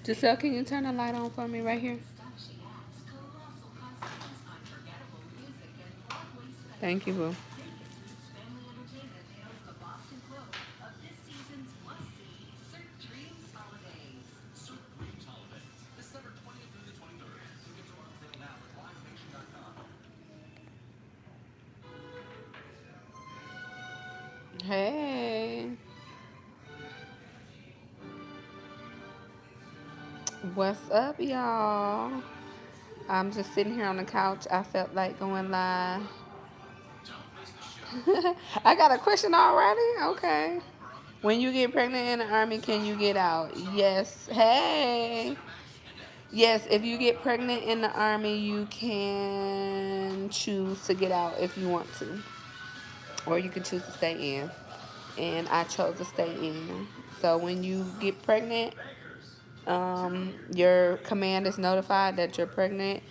Giselle, can you turn the light on for me right here? Thank you, boo. Hey, what's up, y'all? I'm just sitting here on the couch. I felt like going live. I got a question already? Okay. When you get pregnant in the army, can you get out? Yes. Hey. Yes, if you get pregnant in the army, you can choose to get out if you want to, or you can choose to stay in. And I chose to stay in. So when you get pregnant, your command is notified that you're pregnant,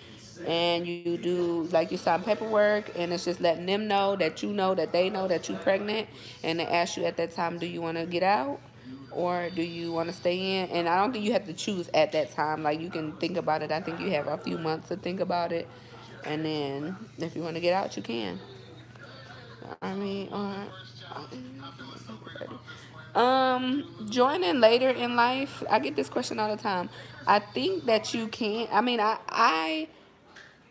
and you do like you sign paperwork, and it's just letting them know that they know that you're pregnant, and they ask you at that time, do you want to get out or do you want to stay in? And I don't think you have to choose at that time. Like, you can think about it. I think you have a few months to think about it, and then if you want to get out, you can. I mean, joining later in life, I get this question all the time. I think that you can. I mean, I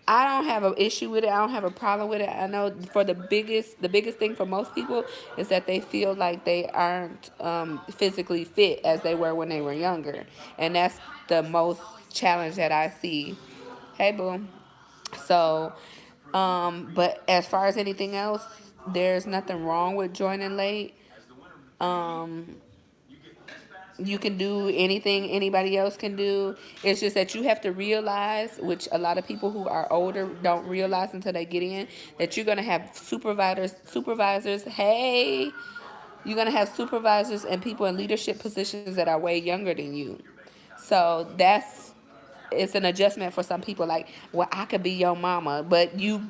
don't have an issue with it. I don't have a problem with it. I know for the biggest thing for most people is that they feel like they aren't physically fit as they were when they were younger, and that's the most challenge that I see. Hey, boo. So, but as far as anything else, there's nothing wrong with joining late. Um, you can do anything anybody else can do. It's just that you have to realize, which a lot of people who are older don't realize until they get in, that you're gonna have supervisors. Hey, you're gonna have supervisors and people in leadership positions that are way younger than you. So that's it's an adjustment for some people. Like, well, I could be your mama, but you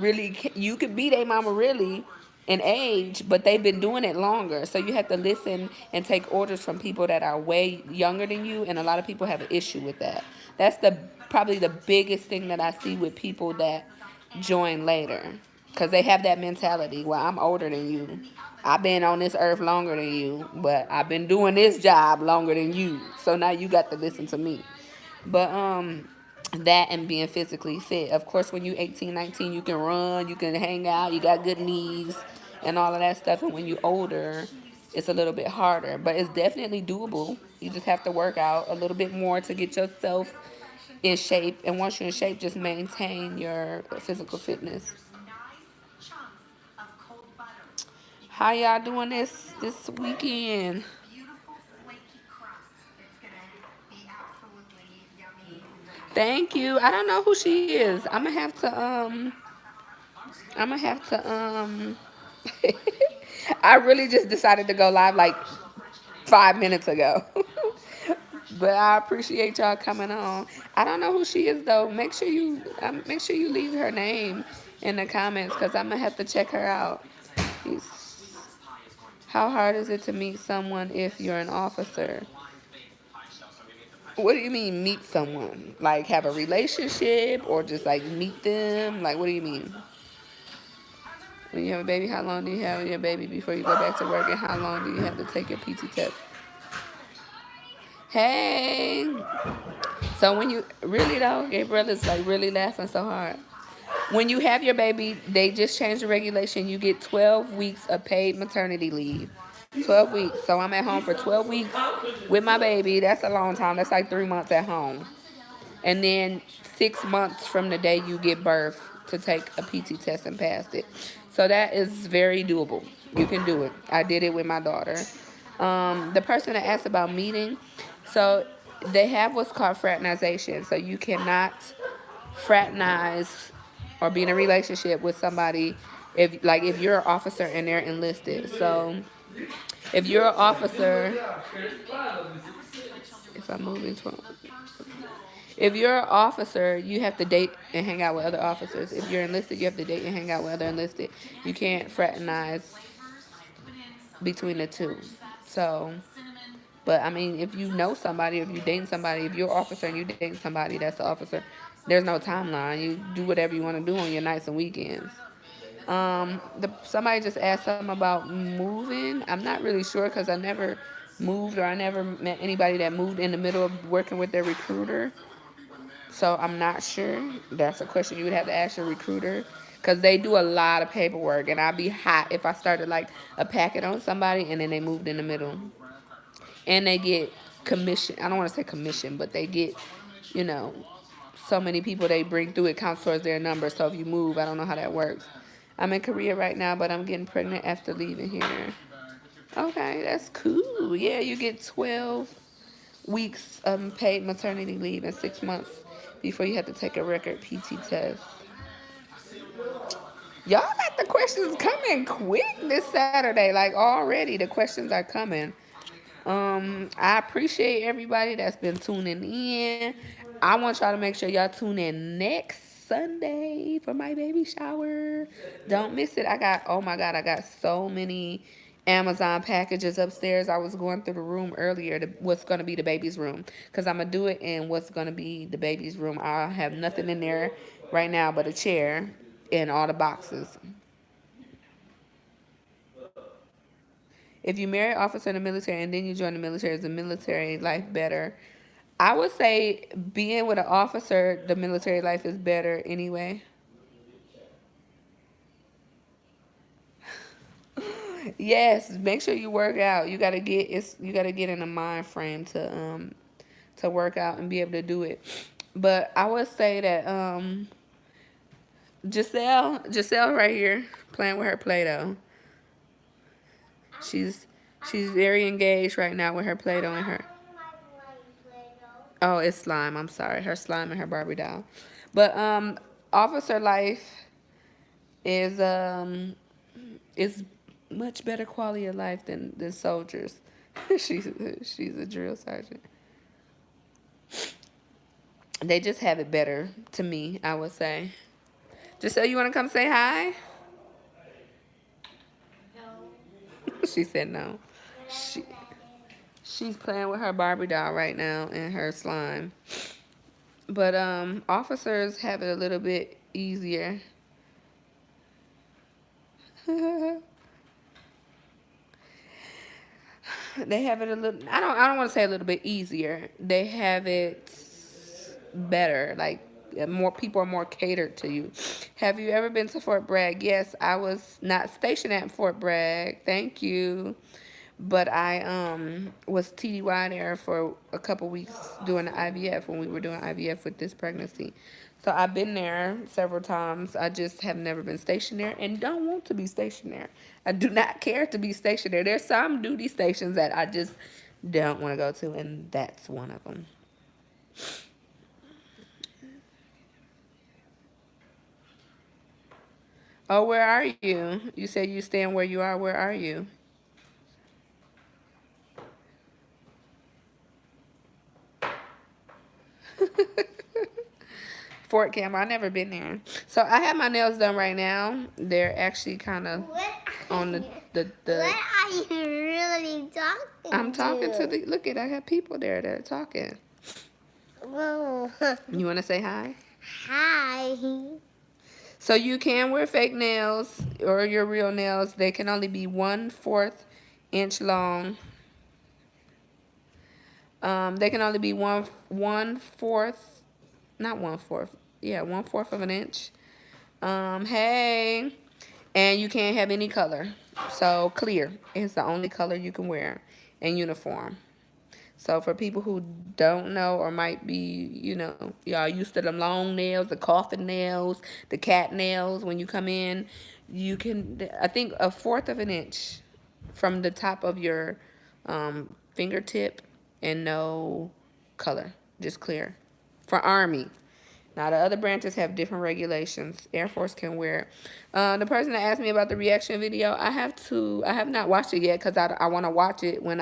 could be their mama really in age, but they've been doing it longer. So you have to listen and take orders from people that are way younger than you, and a lot of people have an issue with that. That's the probably the biggest thing that I see with people that join later, because they have that mentality. Well, I'm older than you. I've been on this earth longer than you, but I've been doing this job longer than you. So now you got to listen to me. But that and being physically fit. Of course, when you 18, 19, you can run, you can hang out, you got good knees and all of that stuff. And when you older, it's a little bit harder, but it's definitely doable. You just have to work out a little bit more to get yourself in shape. And once you're in shape, just maintain your physical fitness. How y'all doing this weekend? Thank you. I don't know who she is. I'm gonna have to I really just decided to go live like 5 minutes ago. But I appreciate y'all coming on. I don't know who she is though. Make sure you leave her name in the comments, because I'm gonna have to check her out. How hard is it to meet someone if you're an officer? What do you mean meet someone? Like have a relationship or just like meet them? Like what do you mean? When you have a baby, how long do you have your baby before you go back to work, and how long do you have to take your PT test? Hey. So when you really though, Gabriel is like really laughing so hard. When you have your baby, they just changed the regulation. You get 12 weeks of paid maternity leave. 12 weeks. So I'm at home for 12 weeks with my baby. That's a long time. That's like 3 months at home. And then 6 months from the day you give birth to take a PT test and pass it. So that is very doable. You can do it. I did it with my daughter. The person that asked about meeting, so they have what's called fraternization. So you cannot fraternize or be in a relationship with somebody if you're an officer and they're enlisted. So if you're an officer, if I'm moving to if you're an officer, you have to date and hang out with other officers. If you're enlisted, you have to date and hang out with other enlisted. You can't fraternize between the two. So But I mean, if you know somebody, if you dating somebody, if you're an officer and you dating somebody that's the officer, there's no timeline. You do whatever you want to do on your nights and weekends. Somebody just asked something about moving. I'm not really sure because I never moved or I never met anybody that moved in the middle of working with their recruiter. So I'm not sure. That's a question you would have to ask your recruiter because they do a lot of paperwork, and I'd be hot if I started like a packet on somebody and then they moved in the middle, and they get commission. I don't want to say commission, but they get, you know, so many people they bring through, it counts towards their number. So if you move, I don't know how that works. I'm in Korea right now, but I'm getting pregnant after leaving here. Okay, that's cool. Yeah, you get 12 weeks paid maternity leave and 6 months before you have to take a record PT test. Y'all got the questions coming quick this Saturday. Like already, the questions are coming. I appreciate everybody that's been tuning in. I want y'all to make sure y'all tune in next Sunday for my baby shower. Don't miss it. Oh my God, I got so many Amazon packages upstairs. I was going through the room earlier, what's going to be the baby's room. Because I'm going to do it in what's going to be the baby's room. I have nothing in there right now but a chair and all the boxes. If you marry an officer in the military and then you join the military, is the military life better? I would say being with an officer, the military life is better anyway. Yes, make sure you work out. You gotta get in a mind frame to work out and be able to do it. But I would say that Giselle right here playing with her Play-Doh. She's very engaged right now with her Play-Doh and her. Oh, it's slime. I'm sorry. Her slime and her Barbie doll. But officer life is much better quality of life than soldiers. she's a drill sergeant. They just have it better to me, I would say. Giselle, you want to come say hi? No. She said no. She's playing with her Barbie doll right now and her slime. But officers have it a little bit easier. They have it a little. I don't want to say a little bit easier. They have it better. Like more people are more catered to you. Have you ever been to Fort Bragg? Yes, I was not stationed at Fort Bragg. Thank you. But I was TDY there for a couple weeks doing the IVF when we were doing IVF with this pregnancy. So I've been there several times. I just have never been stationed there and don't want to be stationed there. I do not care to be stationed there. There's some duty stations that I just don't want to go to, and that's one of them. Oh, where are you? You said you stand where you are. Where are you? Fort Campbell. I never been there. So I have my nails done right now. They're actually kind of on the. What are you really talking I'm talking to the. Look at, I got people there that are talking. Whoa. You want to say hi? Hi. So you can wear fake nails or your real nails. They can only be 1/4 inch long. They can only be one fourth, not 1/4. Yeah, 1/4 of an inch. Hey, and you can't have any color. So clear is the only color you can wear in uniform. So for people who don't know or might be, y'all used to them long nails, the coffin nails, the cat nails, when you come in, you can, I think 1/4 of an inch from the top of your fingertip and no color, just clear. For Army. Now, the other branches have different regulations. Air Force can wear it. The person that asked me about the reaction video, I have not watched it yet because I want to watch it when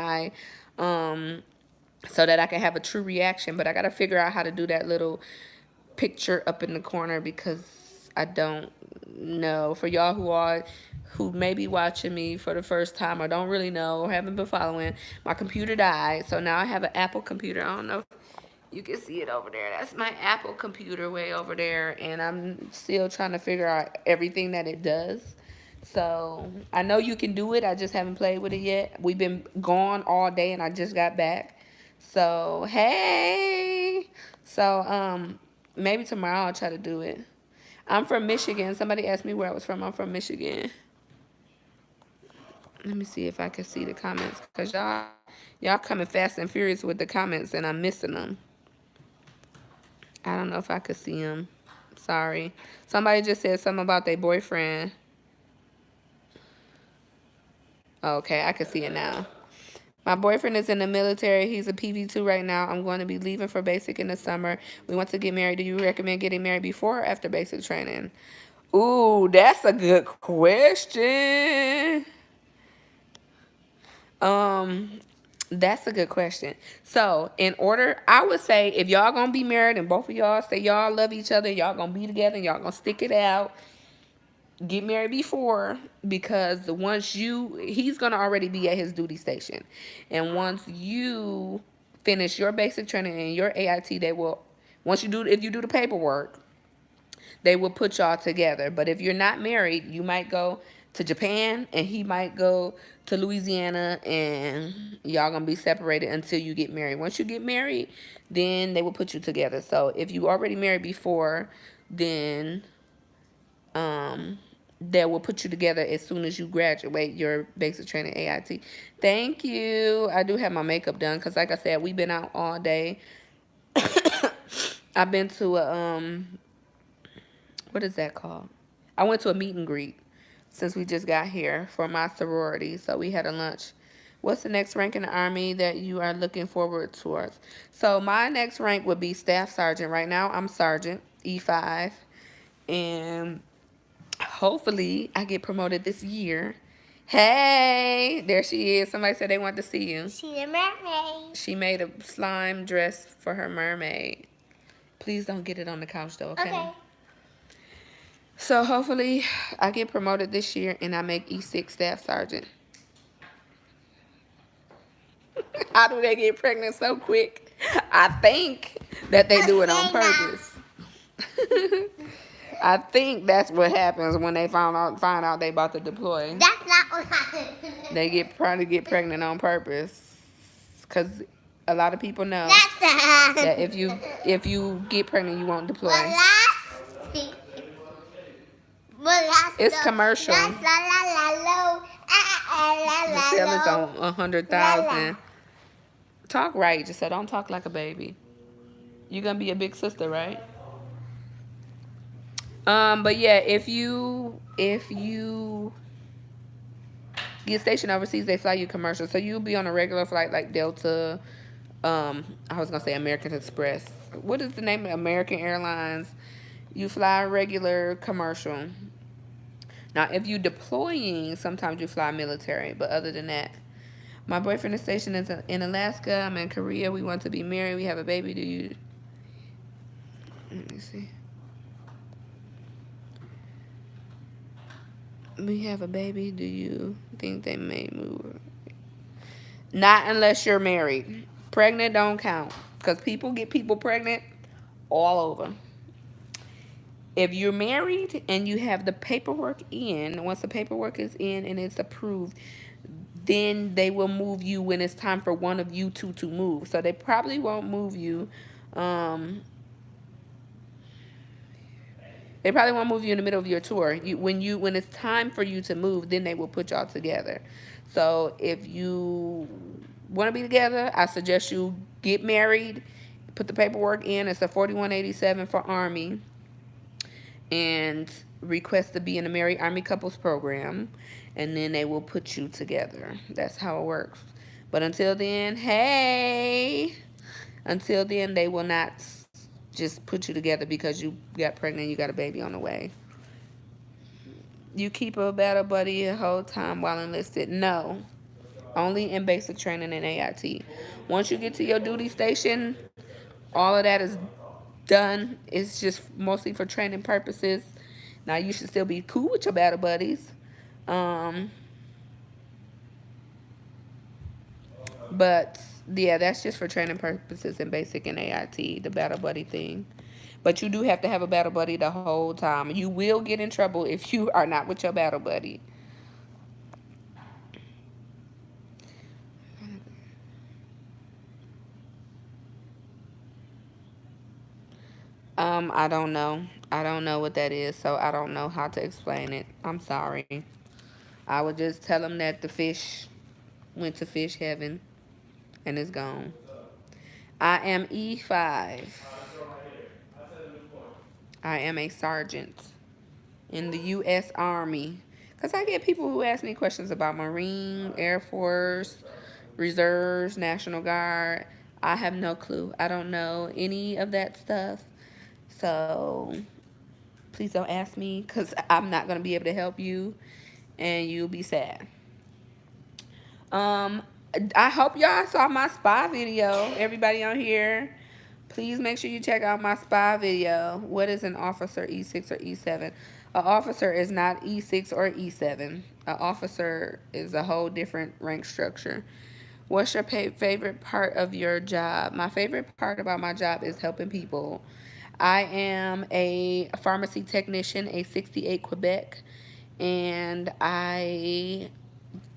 so that I can have a true reaction. But I got to figure out how to do that little picture up in the corner because I don't know. For y'all who may be watching me for the first time or don't really know or haven't been following, my computer died. So now I have an Apple computer. I don't know if you can see it over there. That's my Apple computer way over there. And I'm still trying to figure out everything that it does. So I know you can do it. I just haven't played with it yet. We've been gone all day and I just got back. So, hey. So, maybe tomorrow I'll try to do it. I'm from Michigan. Somebody asked me where I was from. I'm from Michigan. Let me see if I can see the comments. Because y'all coming fast and furious with the comments and I'm missing them. I don't know if I could see them. Sorry. Somebody just said something about their boyfriend. Okay, I can see it now. My boyfriend is in the military. He's a PV2 right now. I'm going to be leaving for basic in the summer. We want to get married. Do you recommend getting married before or after basic training? Ooh, that's a good question. That's a good question. So, in order, I would say if y'all gonna be married and both of y'all say y'all love each other, y'all gonna be together, and y'all gonna stick it out, get married before, because he's gonna already be at his duty station, and once you finish your basic training and your AIT, if you do the paperwork, they will put y'all together. But if you're not married, you might go to Japan and he might go to Louisiana, and y'all gonna be separated until you get married. Once you get married, then they will put you together. So if you already married before, then they will put you together as soon as you graduate your basic training AIT. Thank you. I do have my makeup done because, like I said, we've been out all day. I've been to what is that called? I went to a meet and greet since we just got here for my sorority. So we had a lunch. What's the next rank in the Army that you are looking forward towards? So my next rank would be Staff Sergeant. Right now I'm Sergeant, E5. And hopefully I get promoted this year. Hey, there she is. Somebody said they want to see you. She's a mermaid. She made a slime dress for her mermaid. Please don't get it on the couch though, okay? So hopefully I get promoted this year and I make E6 Staff Sergeant. How do they get pregnant so quick? I think that they do it on purpose. I think that's what happens when they find out they about to deploy. That's not what happened. They probably get pregnant on purpose, because a lot of people know That's that if you get pregnant, you won't deploy. It's commercial. The sale is on 100,000. Talk right, just so don't talk like a baby. You're gonna be a big sister, right? But yeah, if you get stationed overseas, they fly you commercial. So you'll be on a regular flight like Delta. I was gonna say American Express. What is the name of American Airlines? You fly regular commercial. Now, if you're deploying, sometimes you fly military. But other than that, my boyfriend is stationed in Alaska. I'm in Korea. We want to be married. We have a baby. Do you? Let me see. We have a baby. Do you think they may move? Not unless you're married. Pregnant don't count, because people get people pregnant all over. If you're married and you have the paperwork in, once the paperwork is in and it's approved, then they will move you when it's time for one of you two to move. So they probably won't move you. They probably won't move you in the middle of your tour. When it's time for you to move, then they will put y'all together. So if you want to be together, I suggest you get married, put the paperwork in. It's a 4187 for Army, and request to be in the Married Army Couples Program, and then they will put you together. That's how it works. But until then, they will not just put you together because you got pregnant, you got a baby on the way. You keep a battle buddy the whole time while enlisted? No. Only in basic training and AIT. Once you get to your duty station, all of that is done. It's just mostly for training purposes. Now, you should still be cool with your battle buddies. Um, but yeah, that's just for training purposes and basic and AIT, the battle buddy thing. But you do have to have a battle buddy the whole time. You will get in trouble if you are not with your battle buddy. I don't know. I don't know what that is, so I don't know how to explain it. I'm sorry. I would just tell them that the fish went to fish heaven and is gone. I am E5. I am a sergeant in the U.S. Army. Because I get people who ask me questions about Marine, Air Force, Reserves, National Guard. I have no clue. I don't know any of that stuff. So please don't ask me because I'm not going to be able to help you and you'll be sad. Um, I hope y'all saw my spy video. Everybody on here, please make sure you check out my spy video. What is an officer, E6 or E7? An officer is not E6 or E7. An officer is a whole different rank structure. What's your favorite part of your job? My favorite part about my job is helping people. I am a pharmacy technician, a 68 Quebec, and I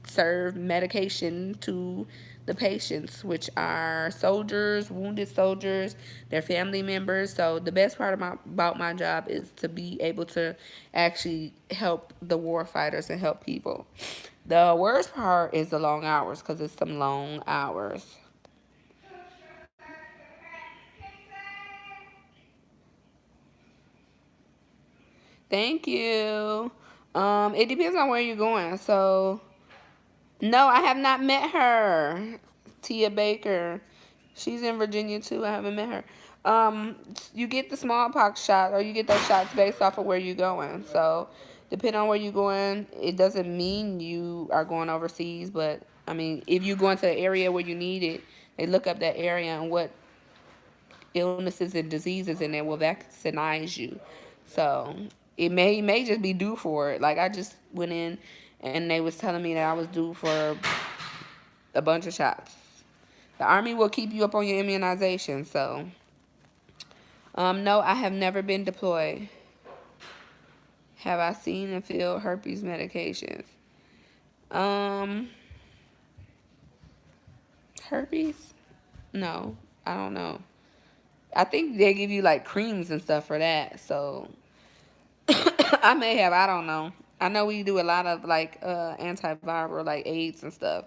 serve medication to the patients, which are soldiers, wounded soldiers, their family members. So the best part about my job is to be able to actually help the war fighters and help people. The worst part is the long hours because it's some long hours. Thank you. It depends on where you're going. So no, I have not met her. Tia Baker. She's in Virginia too. I haven't met her. You get the smallpox shot or you get those shots based off of where you're going. So depending on where you're going, it doesn't mean you are going overseas, but I mean, if you go into an area where you need it, they look up that area and what illnesses and diseases and they will vaccinize you. So it may just be due for it. Like I just went in and they was telling me that I was due for a bunch of shots. The Army will keep you up on your immunization. So, no, I have never been deployed. Have I seen and filled herpes medications? Um, Herpes? No, I don't know. I think they give you like creams and stuff for that. So, I may have. I don't know. I know we do a lot of like antiviral, like AIDS and stuff.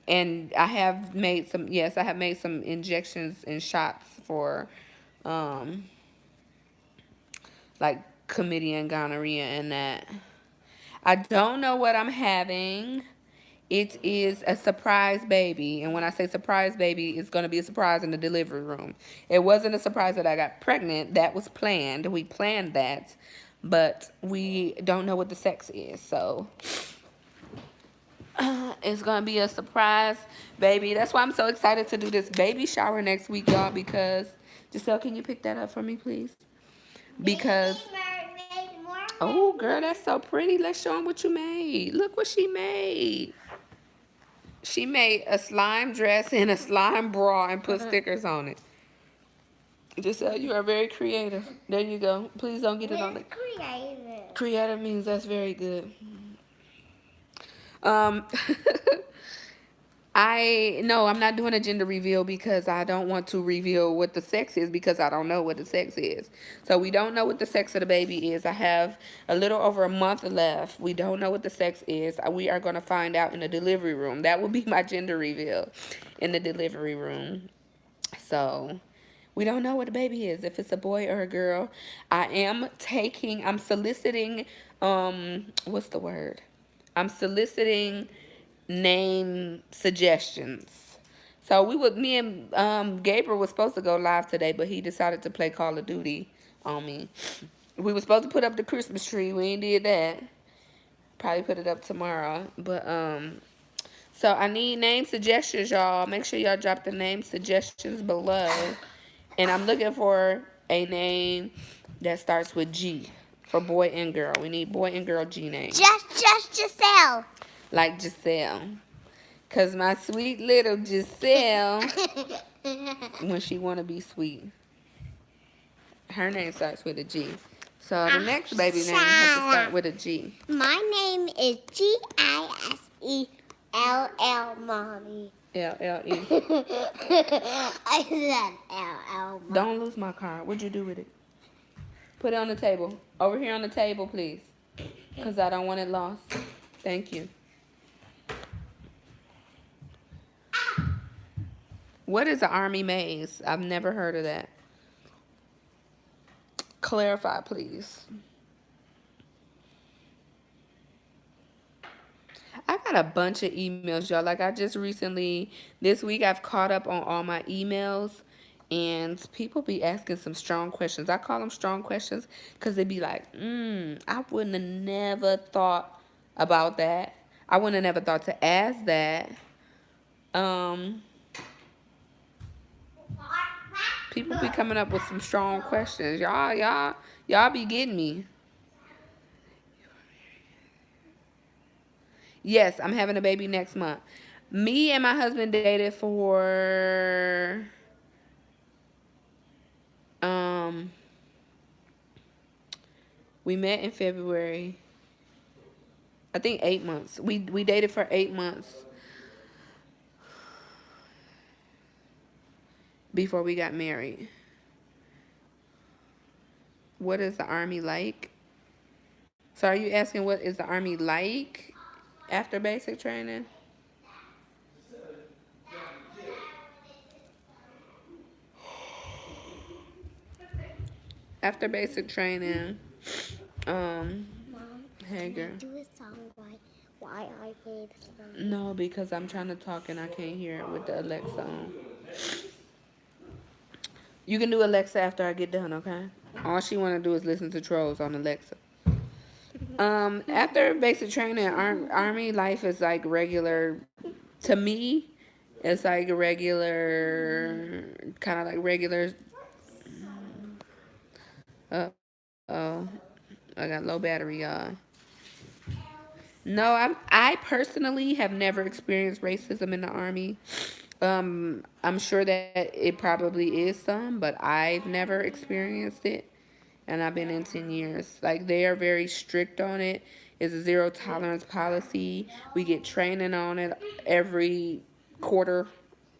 And I have made some. Yes, I have made some injections and shots for um like chlamydia and gonorrhea and that. I don't know what I'm having. It is a surprise baby. And when I say surprise baby, it's going to be a surprise in the delivery room. It wasn't a surprise that I got pregnant. That was planned. We planned that. But we don't know what the sex is. So it's going to be a surprise baby. That's why I'm so excited to do this baby shower next week, y'all. Because, Giselle, can you pick that up for me, please? Because, oh, girl, that's so pretty. Let's show them what you made. Look what she made. She made a slime dress and a slime bra and put stickers on it. Giselle, you are very creative. There you go. Please don't get it on the... Creative. Creative means that's very good. Um, I'm not doing a gender reveal because I don't want to reveal what the sex is because I don't know what the sex is. So we don't know what the sex of the baby is. I have a little over a month left. We don't know what the sex is. We are going to find out in the delivery room. That will be my gender reveal in the delivery room. So we don't know what the baby is, if it's a boy or a girl. I'm soliciting, what's the word? I'm soliciting name suggestions. So me and Gabriel was supposed to go live today, but he decided to play Call of Duty on me. We were supposed to put up the Christmas tree. We ain't did that. Probably put it up tomorrow. But so I need name suggestions, y'all. Make sure y'all drop the name suggestions below. And I'm looking for a name that starts with G. for boy and girl. We need boy and girl G names. Just Giselle. Like Giselle. Because my sweet little Giselle, when she want to be sweet, her name starts with a G. So the next baby name has to start with a G. My name is Gisell, Mommy. L-L-E. I said LL. Don't lose my card. What'd you do with it? Put it on the table. Over here on the table, please. Because I don't want it lost. Thank you. What is an army maze? I've never heard of that. Clarify, please. I got a bunch of emails, y'all. Like, I just recently, this week, I've caught up on all my emails. And people be asking some strong questions. I call them strong questions because they be like, I wouldn't have never thought about that. I wouldn't have never thought to ask that. People be coming up with some strong questions. Y'all be getting me. Yes, I'm having a baby next month. Me and my husband dated for we met in February. I think 8 months. We dated for 8 months before we got married. What is the Army like? So are you asking what is the Army like after basic training? After basic training, Mom, hey girl. do a song why I played the song. No, because I'm trying to talk and I can't hear it with the Alexa on. You can do Alexa after I get done, okay? All she want to do is listen to trolls on Alexa. After basic training, Army life is like regular. To me, it's like a regular, kind of like regular. Oh, I got low battery, y'all. No, I personally have never experienced racism in the Army. I'm sure that it probably is some, but I've never experienced it. And I've been in 10 years. Like, they are very strict on it. It's a zero tolerance policy. We get training on it every quarter,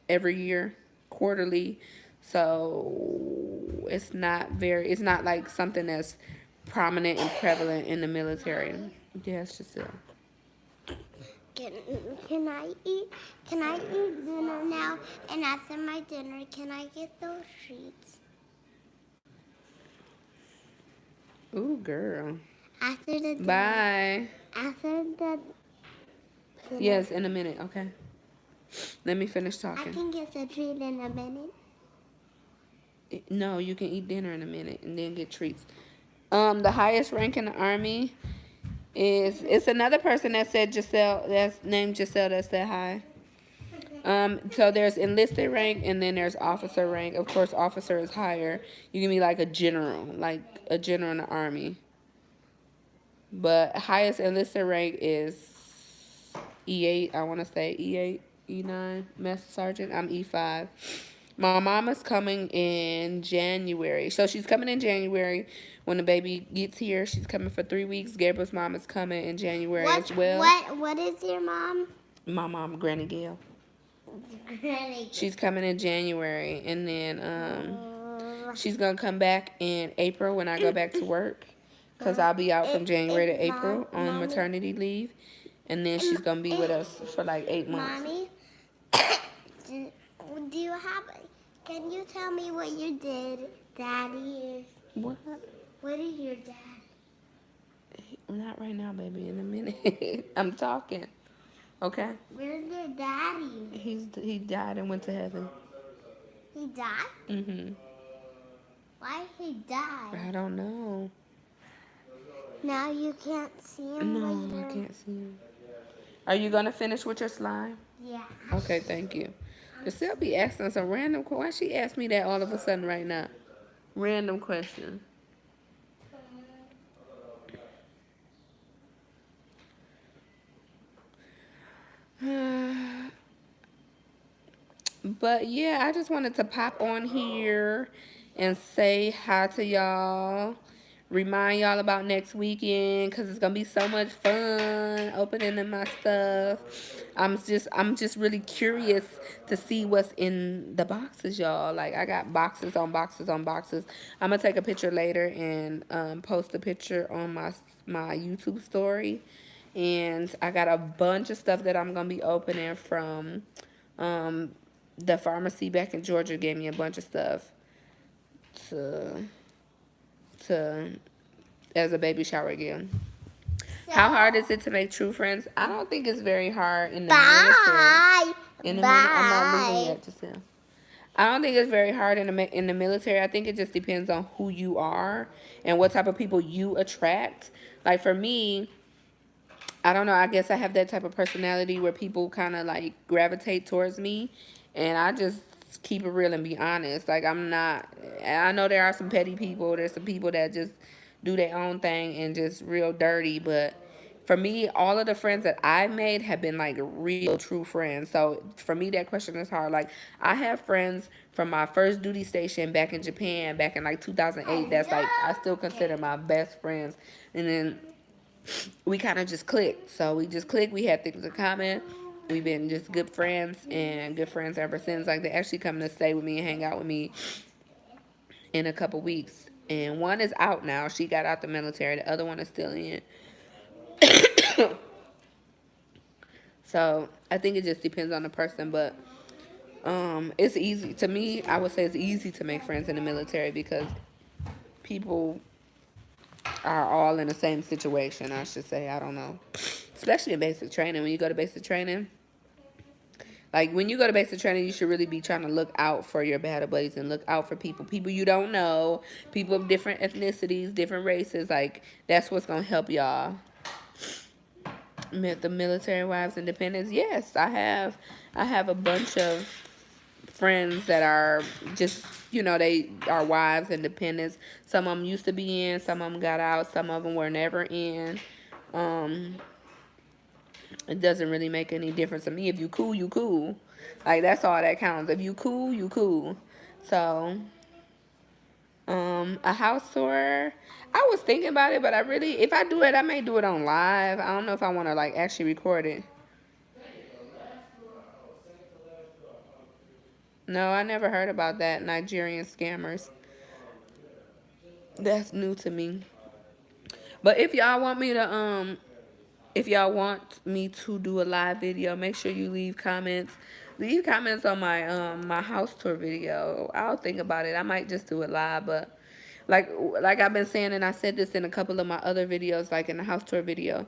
every year, quarterly. So it's not like something that's prominent and prevalent in the military. Yes, Giselle. Can I eat dinner now? And after my dinner, can I get those treats? Ooh, girl. After the dinner, Bye. after the dinner, Yes, in a minute, okay? Let me finish I talking. can get the treat in a minute. No, you can eat dinner in a minute and then get treats. The highest rank in the Army is, it's another person that said Giselle, that's named Giselle, that said hi. So there's enlisted rank and then there's officer rank. Of course, officer is higher. You can be like a general in the Army. But highest enlisted rank is E8, I want to say E8, E9, Master Sergeant. I'm E5. My mama's coming in January. So she's coming in January when the baby gets here. She's coming for 3 weeks. Gabriel's mom is coming in January as well. What is your mom? My mom, Granny Gail. Granny. She's coming in January. And then she's going to come back in April when I go back to work. Because I'll be out from January to April on maternity leave. And then she's going to be with us for like 8 months. Mommy, do you have? Can you tell me what your daddy is? What? What is your dad? Not right now, baby. In a minute. I'm talking. Okay? Where's your daddy? He died and went to heaven. He died? Mhm. Why he died? I don't know. Now you can't see him. No, I can't see him. Are you gonna finish with your slime? Yeah. Okay, thank you. Giselle be asking some random. Why she asked me that all of a sudden right now? Random question. But yeah, I just wanted to pop on here and say hi to y'all. Remind y'all about next weekend because it's gonna be so much fun opening in my stuff. I'm just really curious to see what's in the boxes, y'all. Like I got boxes on boxes on boxes. I'm gonna take a picture later and post a picture on my YouTube story. And I got a bunch of stuff that I'm gonna be opening from um, the pharmacy back in Georgia. Gave me a bunch of stuff to to as a baby shower gift. How hard is it to make true friends? I don't think it's very hard in the military. Bye. In the I'm not leaving Bye. yet, Giselle. I don't think it's very hard in the military. I think it just depends on who you are and what type of people you attract. Like for me, I don't know. I guess I have that type of personality where people kind of like gravitate towards me, and I just keep it real and be honest. Like I'm not. I know there are some petty people. There's some people that just do their own thing and just real dirty. But for me, all of the friends that I made have been like real true friends. So for me, that question is hard. Like I have friends from my first duty station back in Japan, back in like 2008. That's like I still consider my best friends, and then we kind of just clicked. So we just clicked. We had things in common. We've been just good friends and good friends ever since. Like they actually come to stay with me and hang out with me in a couple weeks. And one is out now. She got out the military. The other one is still in. So I think it just depends on the person. But it's easy to me. I would say it's easy to make friends in the military because people are all in the same situation. I should say. I don't know. Especially in basic training. When you go to basic training, like when you go to basic training, you should really be trying to look out for your battle buddies and look out for people you don't know, people of different ethnicities, different races. Like that's what's gonna help y'all. The military wives independence. Yes, I have. I have a bunch of friends that are just they are wives and dependents. Some of them used to be in, some of them got out, some of them were never in. Um, It doesn't really make any difference to me. If you cool, you cool. Like that's all that counts. If you cool, you cool. So, a house tour. I was thinking about it, but if I do it, I may do it on live. I don't know if I want to like actually record it. No, I never heard about that. Nigerian scammers. That's new to me. But if y'all want me to do a live video, make sure you leave comments. Leave comments on my house tour video. I'll think about it. I might just do it live, but like I've been saying, and I said this in a couple of my other videos, like in the house tour video,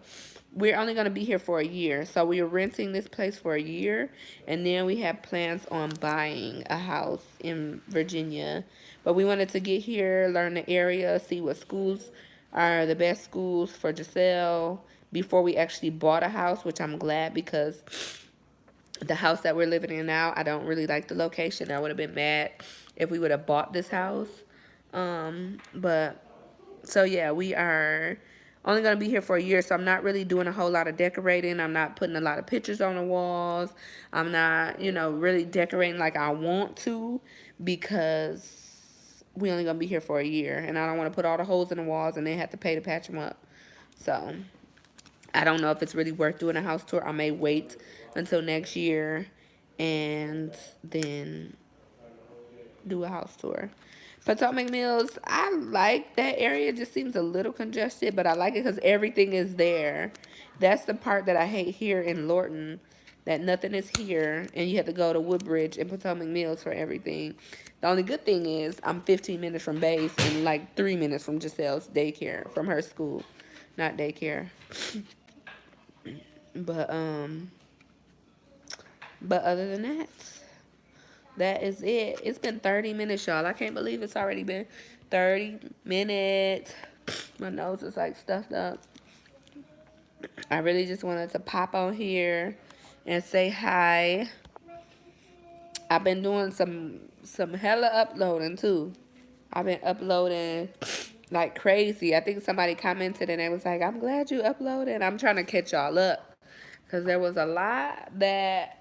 we're only gonna be here for a year. So we are renting this place for a year, and then we have plans on buying a house in Virginia. But we wanted to get here, learn the area, see what schools are the best schools for Giselle before we actually bought a house, which I'm glad because the house that we're living in now, I don't really like the location. I would have been mad if we would have bought this house. But so yeah, we are only gonna be here for a year, so I'm not really doing a whole lot of decorating. I'm not putting a lot of pictures on the walls. I'm not, really decorating like I want to because we only gonna be here for a year, and I don't want to put all the holes in the walls and then have to pay to patch them up. So I don't know if it's really worth doing a house tour. I may wait until next year and then do a house tour. Potomac Mills, I like that area. It just seems a little congested, but I like it because everything is there. That's the part that I hate here in Lorton, that nothing is here, and you have to go to Woodbridge and Potomac Mills for everything. The only good thing is I'm 15 minutes from base and like 3 minutes from Giselle's daycare, from her school, not daycare. But other than that, that is it. It's been 30 minutes, y'all. I can't believe it's already been 30 minutes. My nose is like stuffed up. I really just wanted to pop on here and say hi. I've been doing some hella uploading too. I've been uploading like crazy. I think somebody commented and they was like, I'm glad you uploaded. I'm trying to catch y'all up because there was a lot that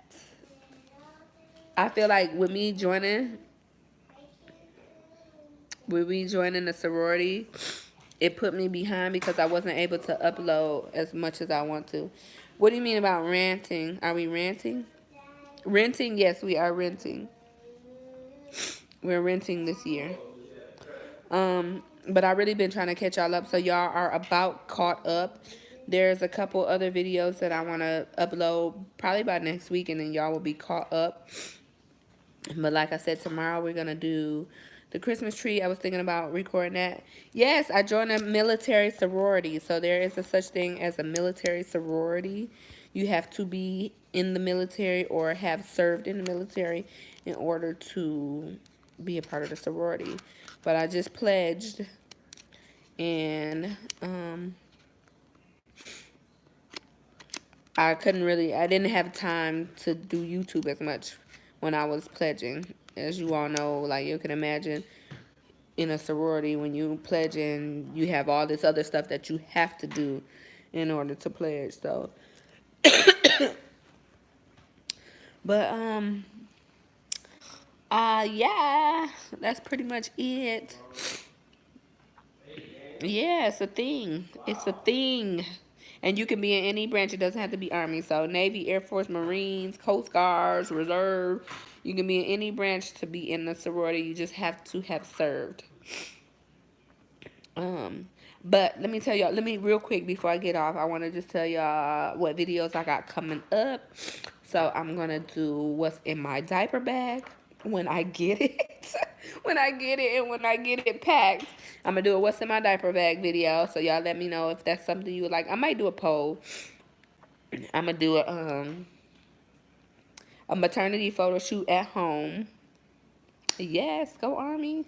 I feel like with me joining the sorority, it put me behind because I wasn't able to upload as much as I want to. What do you mean about ranting? Are we ranting? Renting? Yes, we are renting. We're renting this year. But I really been trying to catch y'all up, so y'all are about caught up. There's a couple other videos that I want to upload probably by next week, and then y'all will be caught up. But like I said, tomorrow we're gonna do the Christmas tree. I was thinking about recording that. Yes, I joined a military sorority. So there is a such thing as a military sorority. You have to be in the military or have served in the military in order to be a part of the sorority. But I just pledged, and I didn't have time to do YouTube as much when I was pledging. As you all know, like you can imagine, in a sorority, when you pledging, you have all this other stuff that you have to do in order to pledge. So, but yeah, that's pretty much it. Yeah, it's a thing. It's a thing. And you can be in any branch. It doesn't have to be Army. So Navy, Air Force, Marines, Coast Guards, Reserve. You can be in any branch to be in the sorority. You just have to have served. But let me tell y'all, let me real quick before I get off, I want to just tell y'all what videos I got coming up. So I'm going to do what's in my diaper bag when I get it. When I get it and when I get it packed. I'm going to do a what's in my diaper bag video. So y'all let me know if that's something you would like. I might do a poll. I'm going to do a maternity photo shoot at home. Yes, go Army.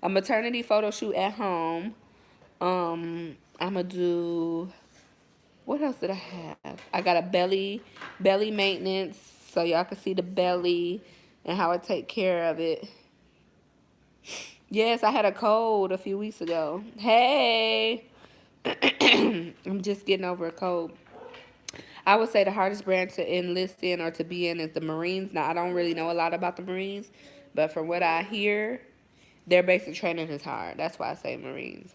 A maternity photo shoot at home. I'm gonna do, what else did I have? I got a belly maintenance, so y'all can see the belly and how I take care of it. Yes, I had a cold a few weeks ago. Hey, I'm just getting over a cold. I would say the hardest branch to enlist in or to be in is the Marines. Now, I don't really know a lot about the Marines, but from what I hear, their basic training is hard. That's why I say Marines.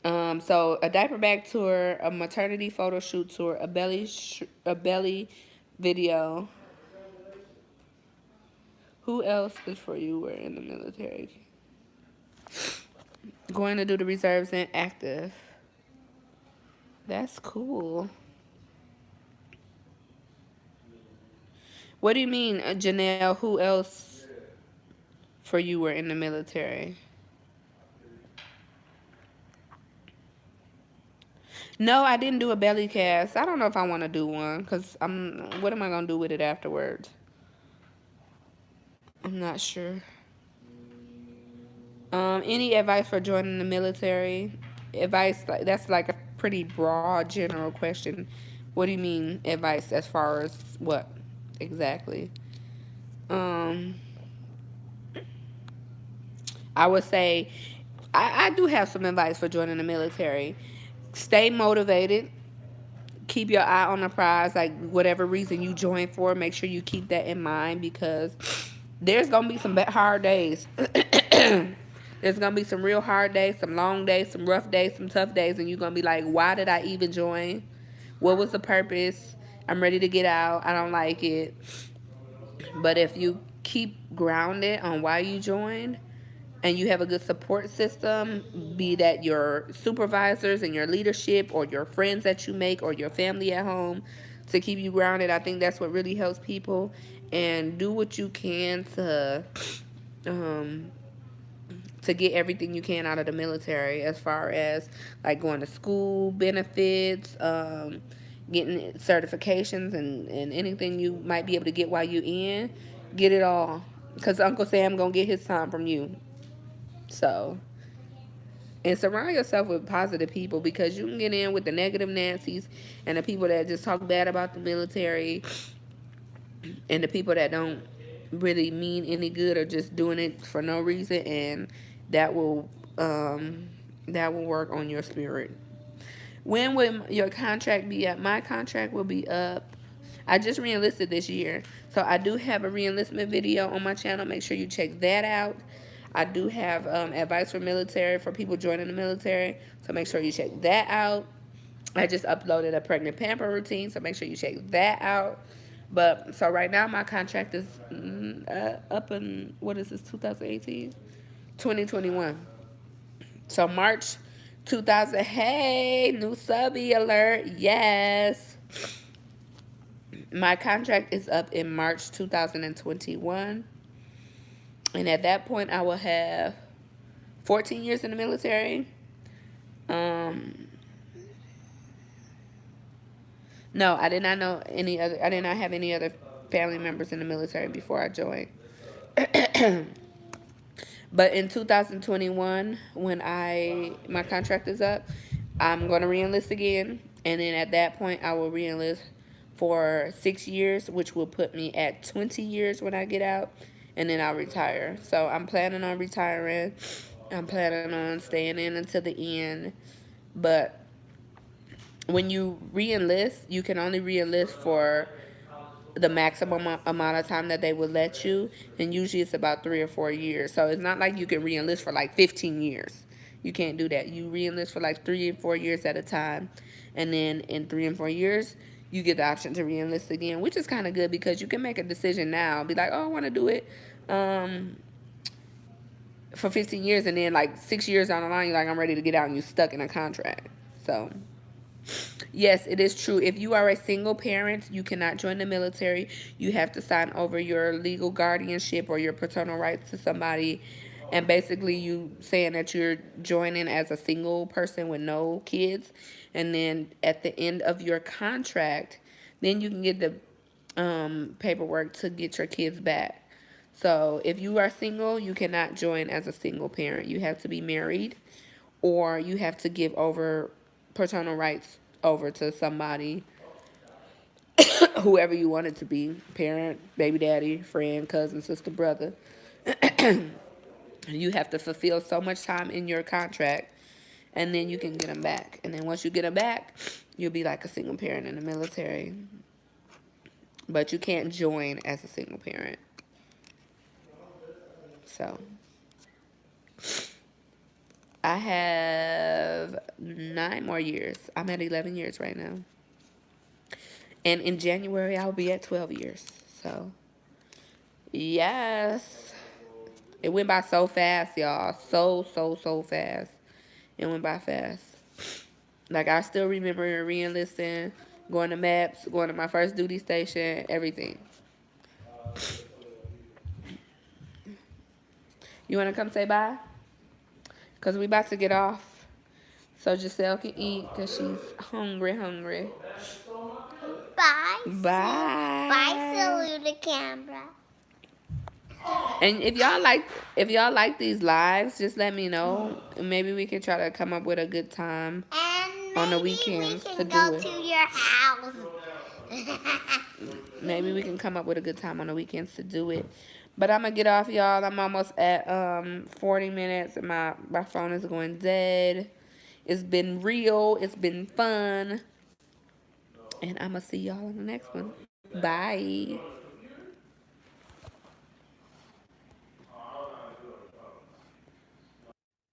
So a diaper bag tour, a maternity photo shoot tour, a belly video. Who else is for you? We're in the military. Going to do the reserves and active. That's cool. What do you mean, Janelle? Who else for you were in the military? No, I didn't do a belly cast. I don't know if I want to do one because what am I going to do with it afterwards? I'm not sure. Any advice for joining the military? Advice, like, that's like a pretty broad general question. What do you mean advice as far as what exactly? Um, I would say I do have some advice for joining the military. Stay motivated. Keep your eye on the prize. Like whatever reason you join for, make sure you keep that in mind because there's gonna be some hard days. There's gonna be some real hard days, some long days, some rough days, some tough days, and you're gonna be like, why did I even join? What was the purpose? I'm ready to get out. I don't like it. But if you keep grounded on why you joined and you have a good support system, be that your supervisors and your leadership or your friends that you make or your family at home to keep you grounded, I think that's what really helps people. And do what you can to get everything you can out of the military as far as like going to school, benefits, getting certifications and anything you might be able to get while you in. Get it all. Because Uncle Sam going to get his time from you. So, and surround yourself with positive people because you can get in with the negative Nancy's and the people that just talk bad about the military and the people that don't really mean any good or just doing it for no reason, and that will work on your spirit. When will your contract be up? My contract will be up. I just re-enlisted this year. So I do have a re-enlistment video on my channel. Make sure you check that out. I do have advice for military, for people joining the military. So make sure you check that out. I just uploaded a pregnant pamper routine. So make sure you check that out. But so right now my contract is up in, what is this, 2018? 2021. So March 2000, hey, new subby alert, yes. My contract is up in March 2021. And at that point, I will have 14 years in the military. No, I did not know any other, I did not have any other family members in the military before I joined. But in 2021, when my contract is up, I'm going to re-enlist again. And then at that point, I will re-enlist for 6 years, which will put me at 20 years when I get out. And then I'll retire. So I'm planning on retiring. I'm planning on staying in until the end. But when you re-enlist, you can only re-enlist for the maximum amount of time that they will let you, and usually it's about 3 or 4 years. So it's not like you can re-enlist for like 15 years. You can't do that. You re-enlist for like 3 and 4 years at a time, and then in 3 and 4 years you get the option to re-enlist again, which is kind of good because you can make a decision now, be like, oh, I want to do it for 15 years, and then like 6 years down the line you're like, I'm ready to get out, and you're stuck in a contract. So yes, it is true. If you are a single parent, you cannot join the military. You have to sign over your legal guardianship or your paternal rights to somebody. And basically, you saying that you're joining as a single person with no kids. And then at the end of your contract, then you can get the paperwork to get your kids back. So if you are single, you cannot join as a single parent. You have to be married, or you have to give over paternal rights over to somebody, whoever you want it to be, parent, baby daddy, friend, cousin, sister, brother. You have to fulfill so much time in your contract, and then you can get them back. And then once you get them back, you'll be like a single parent in the military. But you can't join as a single parent. So I have 9 more years. I'm at 11 years right now. And in January, I'll be at 12 years. So, yes. It went by so fast, y'all. So fast. It went by fast. Like, I still remember re-enlisting, going to MAPS, going to my first duty station, everything. You want to come say bye? Because we about to get off. So Giselle can eat because she's hungry. Bye. Bye. Bye, salute the camera. And if y'all like these lives, just let me know. Maybe we can try to come up with a good time on the weekends to do it. Go to your house. Maybe we can come up with a good time on the weekends to do it. But I'm gonna get off, y'all. I'm almost at 40 minutes, and my phone is going dead. It's been real. It's been fun. And I'm gonna see y'all on the next one. Bye.